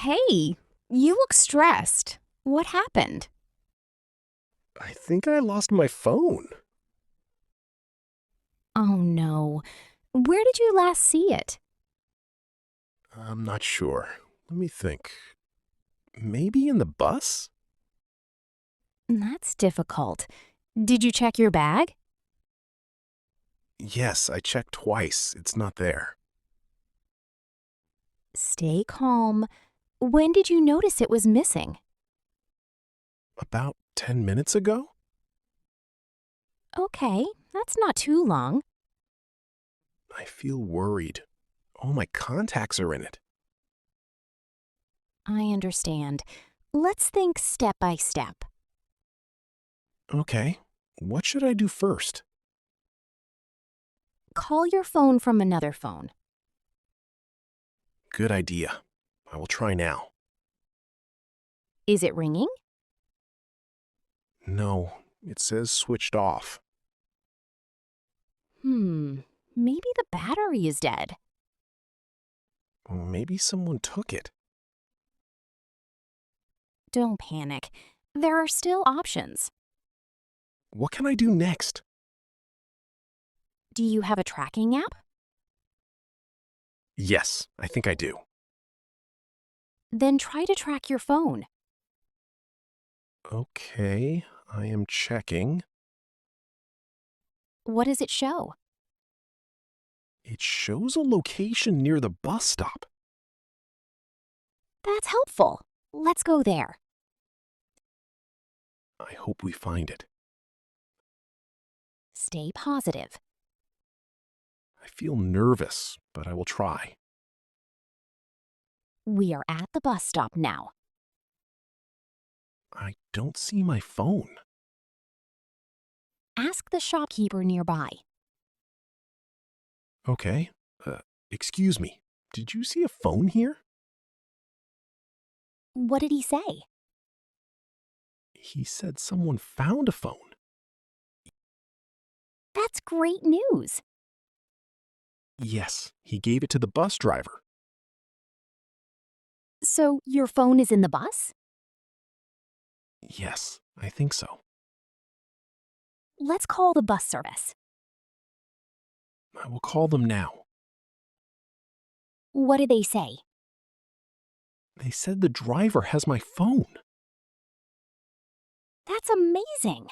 Hey, you look stressed. What happened? I think I lost my phone. Oh no. Where did you last see it? I'm not sure. Let me think. Maybe in the bus? That's difficult. Did you check your bag? Yes, I checked twice. It's not there. Stay calm. When did you notice it was missing? About 10 minutes ago? Okay, that's not too long. I feel worried. All my contacts are in it. I understand. Let's think step by step. Okay, what should I do first? Call your phone from another phone. Good idea. I will try now. Is it ringing? No, it says switched off. Hmm, maybe the battery is dead. Maybe someone took it. Don't panic. There are still options. What can I do next? Do you have a tracking app? Yes, I think I do. Then try to track your phone. Okay, I am checking. What does it show? It shows a location near the bus stop. That's helpful. Let's go there. I hope we find it. Stay positive. I feel nervous, but I will try. We are at the bus stop now. I don't see my phone. Ask the shopkeeper nearby. Okay, excuse me. Did you see a phone here? What did he say? He said someone found a phone. That's great news. Yes, he gave it to the bus driver. So your phone is in the bus? Yes, I think so. Let's call the bus service. I will call them now. What did they say? They said the driver has my phone. That's amazing.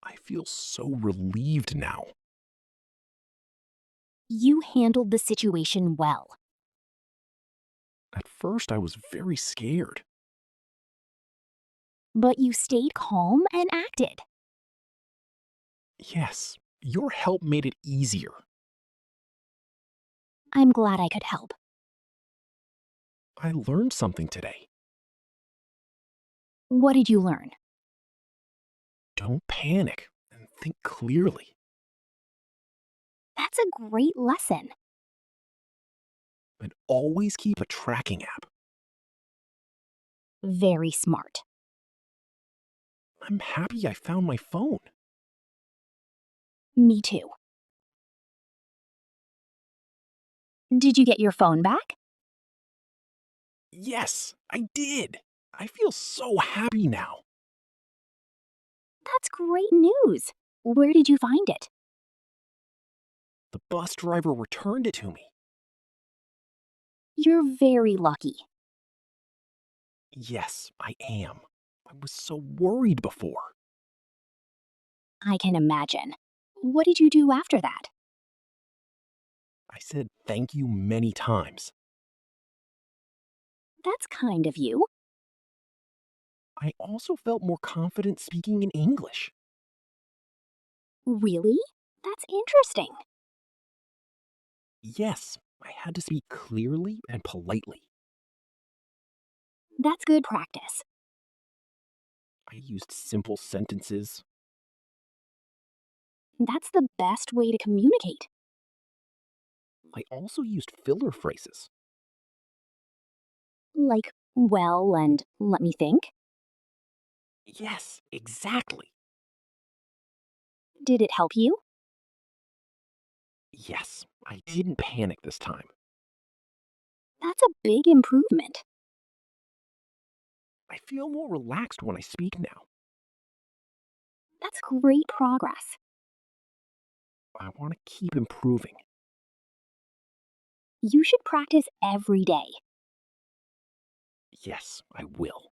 I feel so relieved now. You handled the situation well. At first, I was very scared. But you stayed calm and acted. Yes, your help made it easier. I'm glad I could help. I learned something today. What did you learn? Don't panic and think clearly. That's a great lesson. And always keep a tracking app. Very smart. I'm happy I found my phone. Me too. Did you get your phone back? Yes, I did. I feel so happy now. That's great news. Where did you find it? The bus driver returned it to me. You're very lucky. Yes, I am. I was so worried before. I can imagine. What did you do after that? I said thank you many times. That's kind of you. I also felt more confident speaking in English. Really? That's interesting. Yes, I had to speak clearly and politely. That's good practice. I used simple sentences. That's the best way to communicate. I also used filler phrases. Like, well, and let me think. Yes, exactly. Did it help you? Yes, I didn't panic this time. That's a big improvement. I feel more relaxed when I speak now. That's great progress. I want to keep improving. You should practice every day. Yes, I will.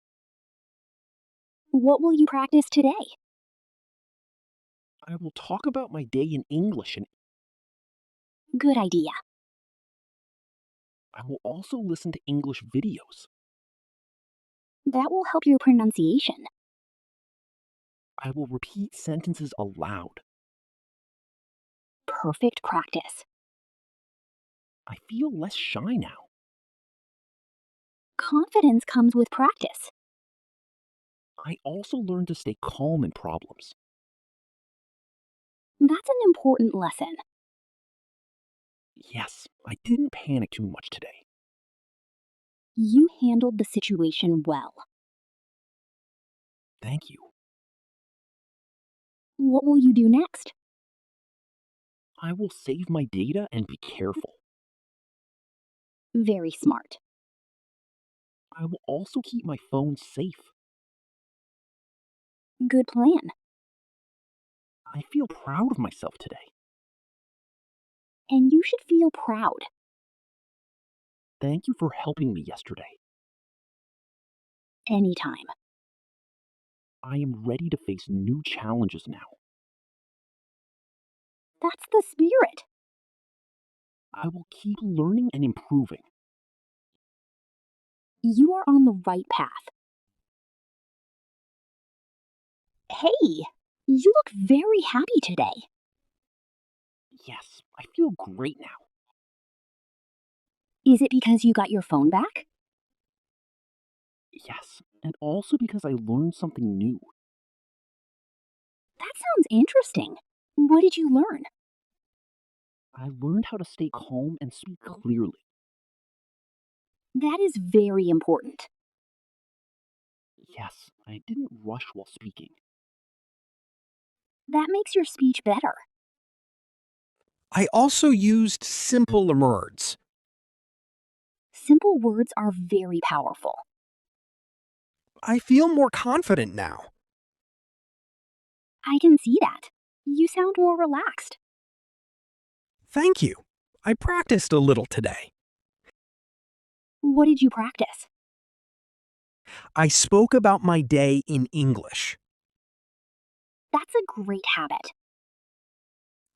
What will you practice today? I will talk about my day in English and Good idea. I will also listen to English videos. That will help your pronunciation. I will repeat sentences aloud. Perfect practice. I feel less shy now. Confidence comes with practice. I also learned to stay calm in problems. That's an important lesson. Yes, I didn't panic too much today. You handled the situation well. Thank you. What will you do next? I will save my data and be careful. Very smart. I will also keep my phone safe. Good plan. I feel proud of myself today. And you should feel proud. Thank you for helping me yesterday. Anytime. I am ready to face new challenges now. That's the spirit. I will keep learning and improving. You are on the right path. Hey, you look very happy today. Yes, I feel great now. Is it because you got your phone back? Yes, and also because I learned something new. That sounds interesting. What did you learn? I learned how to stay calm and speak clearly. That is very important. Yes, I didn't rush while speaking. That makes your speech better. I also used simple words. Simple words are very powerful. I feel more confident now. I can see that. You sound more relaxed. Thank you. I practiced a little today. What did you practice? I spoke about my day in English. That's a great habit.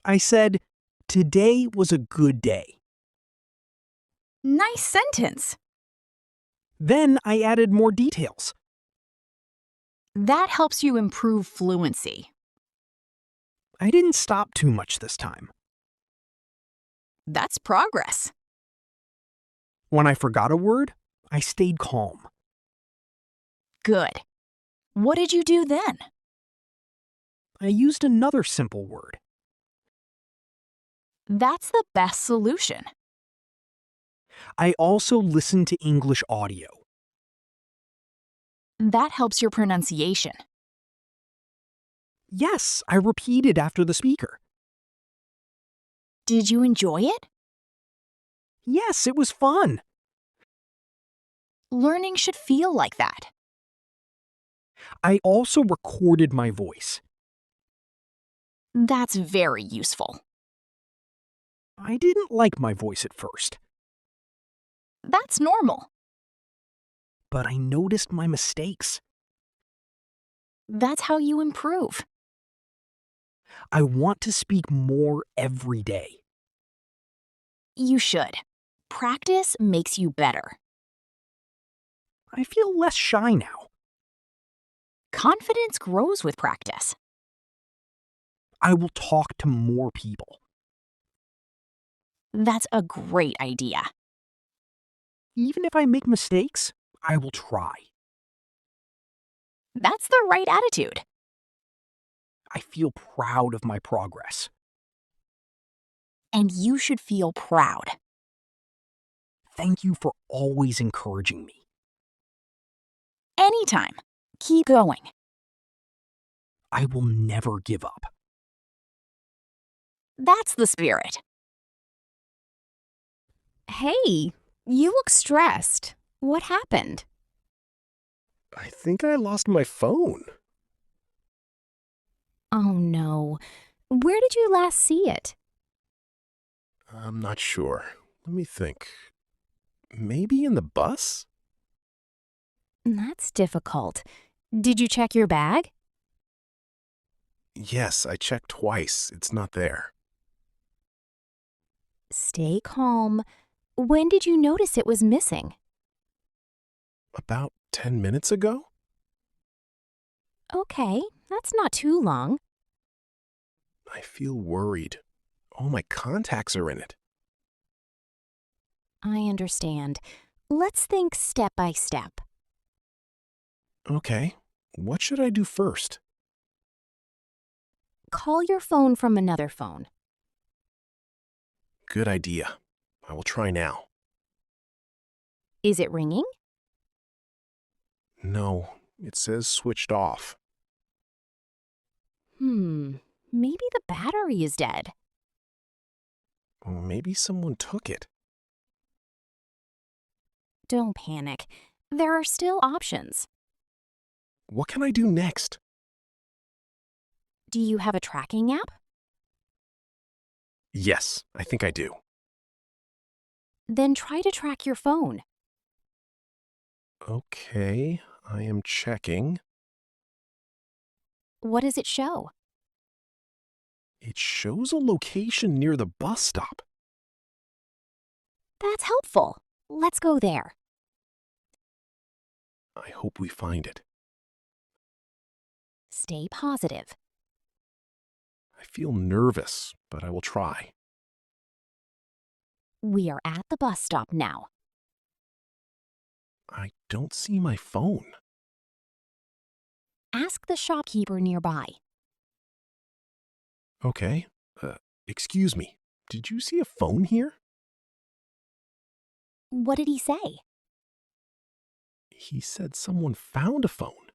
I said, "Today was a good day." Nice sentence. Then I added more details. That helps you improve fluency. I didn't stop too much this time. That's progress. When I forgot a word, I stayed calm. Good. What did you do then? I used another simple word. That's the best solution. I also listened to English audio. That helps your pronunciation. Yes, I repeated after the speaker. Did you enjoy it? Yes, it was fun. Learning should feel like that. I also recorded my voice. That's very useful. I didn't like my voice at first, That's normal. but I noticed my mistakes. That's how you improve. I want to speak more every day. You should. Practice makes you better. I feel less shy now. Confidence grows with practice. I will talk to more people. That's a great idea. Even if I make mistakes, I will try. That's the right attitude. I feel proud of my progress. And you should feel proud. Thank you for always encouraging me. Anytime. Keep going. I will never give up. That's the spirit. Hey, You look stressed. What happened? I think I lost my phone. Oh no. Where did you last see it? I'm not sure. Let me think. Maybe in the bus? That's difficult. Did you check your bag? Yes, I checked twice. It's not there. Stay calm. When did you notice it was missing? About 10 minutes ago? Okay, that's not too long. I feel worried. All my contacts are in it. I understand. Let's think step by step. Okay, what should I do first? Call your phone from another phone. Good idea. I will try now. Is it ringing? No, it says switched off. Maybe the battery is dead. Or maybe someone took it. Don't panic. There are still options. What can I do next? Do you have a tracking app? Yes, I think I do. Then try to track your phone. Okay, I am checking. What does it show? It shows a location near the bus stop. That's helpful. Let's go there. I hope we find it. Stay positive. I feel nervous, but I will try. We are at the bus stop now. I don't see my phone. Ask the shopkeeper nearby. Okay, excuse me. Did you see a phone here? What did he say? He said someone found a phone.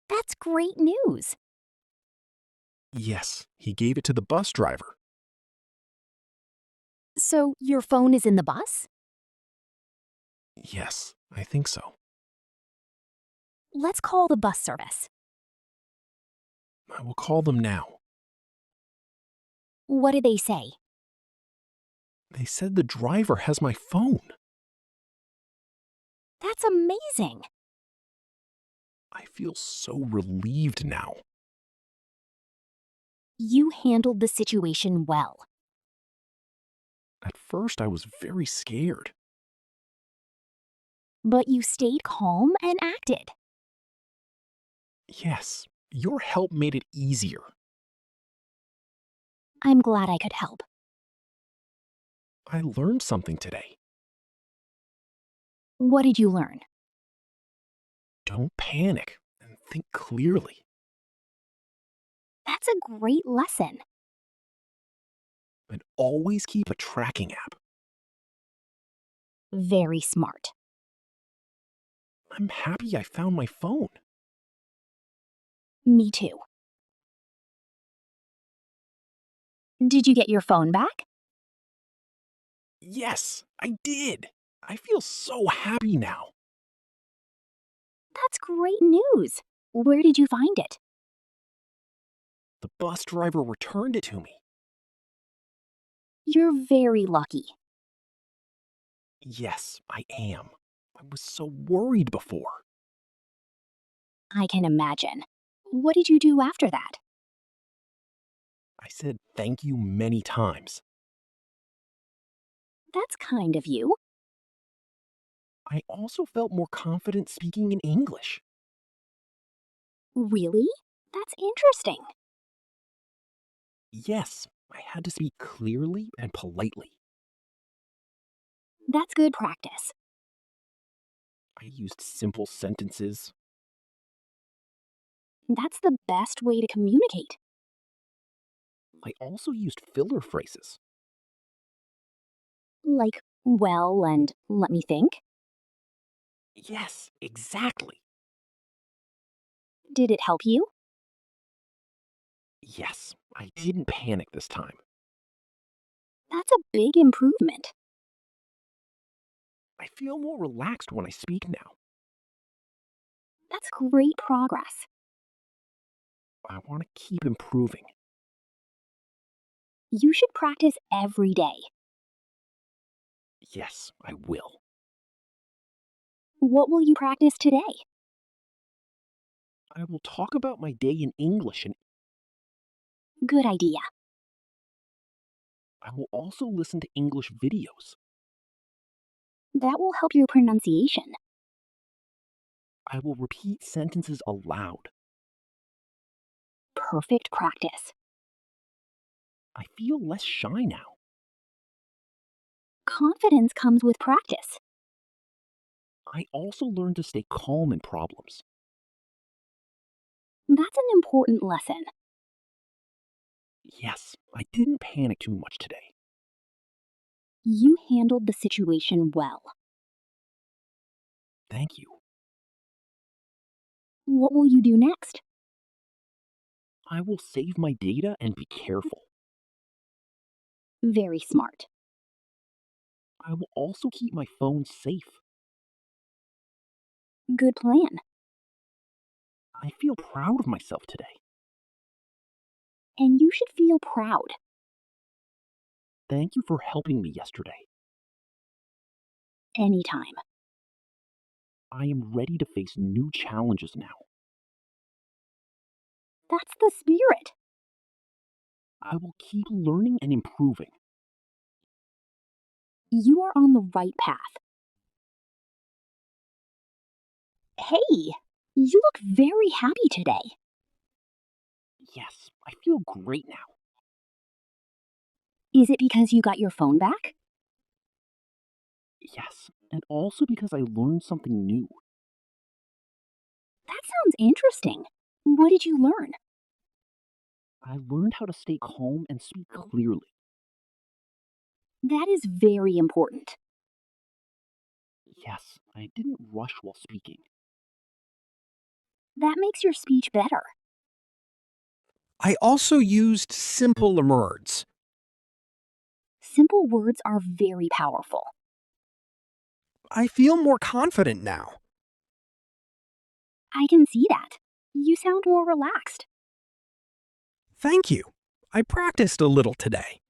That's great news. Yes, he gave it to the bus driver. So your phone is in the bus? Yes, I think so. Let's call the bus service. I will call them now. What did they say? They said the driver has my phone. That's amazing. I feel so relieved now. You handled the situation well. At first, I was very scared. But you stayed calm and acted. Yes, your help made it easier. I'm glad I could help. I learned something today. What did you learn? Don't panic and think clearly. That's a great lesson. And always keep a tracking app. Very smart. I'm happy I found my phone. Me too. Did you get your phone back? Yes, I did. I feel so happy now. That's great news. Where did you find it? The bus driver returned it to me. You're very lucky. Yes, I am. I was so worried before. I can imagine. What did you do after that? I said thank you many times. That's kind of you. I also felt more confident speaking in English. Really? That's interesting. Yes, I had to speak clearly and politely. That's good practice. I used simple sentences. That's the best way to communicate. I also used filler phrases. Like, well, and let me think. Yes, exactly. Did it help you? Yes, I didn't panic this time. That's a big improvement. I feel more relaxed when I speak now. That's great progress. I want to keep improving. You should practice every day. Yes, I will. What will you practice today? I will talk about my day in English and Good idea. I will also listen to English videos. That will help your pronunciation. I will repeat sentences aloud. Perfect practice. I feel less shy now. Confidence comes with practice. I also learned to stay calm in problems. That's an important lesson. Yes, I didn't panic too much today. You handled the situation well. Thank you. What will you do next? I will save my data and be careful. Very smart. I will also keep my phone safe. Good plan. I feel proud of myself today. And you should feel proud. Thank you for helping me yesterday. Anytime. I am ready to face new challenges now. That's the spirit. I will keep learning and improving. You are on the right path. Hey, you look very happy today. Yes, I feel great now. Is it because you got your phone back? Yes, and also because I learned something new. That sounds interesting. What did you learn? I learned how to stay calm and speak clearly. That is very important. Yes, I didn't rush while speaking. That makes your speech better. I also used simple words. Simple words are very powerful. I feel more confident now. I can see that. You sound more relaxed. Thank you. I practiced a little today.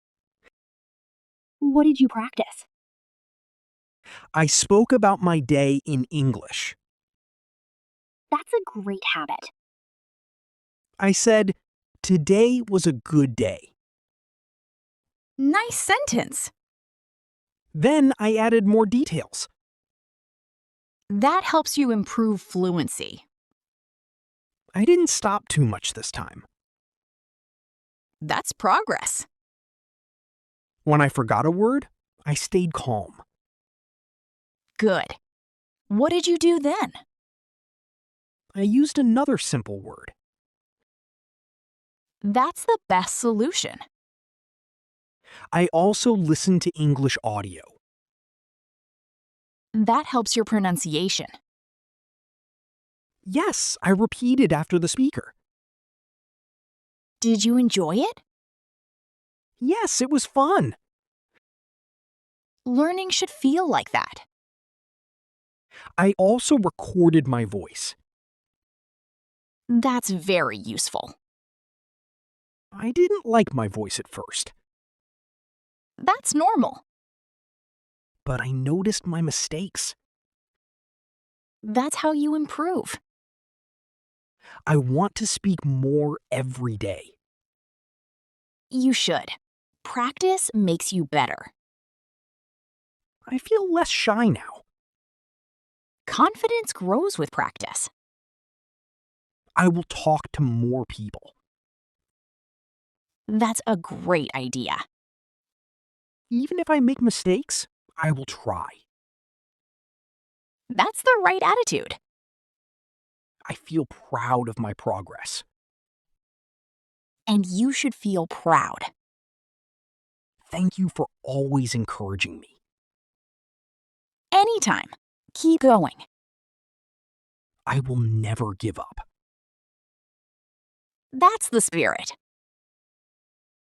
What did you practice? I spoke about my day in English. That's a great habit. I said, today was a good day. Nice sentence. Then I added more details. That helps you improve fluency. I didn't stop too much this time. That's progress. When I forgot a word, I stayed calm. Good. What did you do then? I used another simple word. That's the best solution. I also listened to English audio. That helps your pronunciation. Yes, I repeated after the speaker. Did you enjoy it? Yes, it was fun. Learning should feel like that. I also recorded my voice. That's very useful. I didn't like my voice at first, That's normal. but I noticed my mistakes. That's how you improve. I want to speak more every day. You should. Practice makes you better. I feel less shy now. Confidence grows with practice. I will talk to more people. That's a great idea. Even if I make mistakes, I will try. That's the right attitude. I feel proud of my progress. And you should feel proud. Thank you for always encouraging me. Anytime. Keep going. I will never give up. That's the spirit.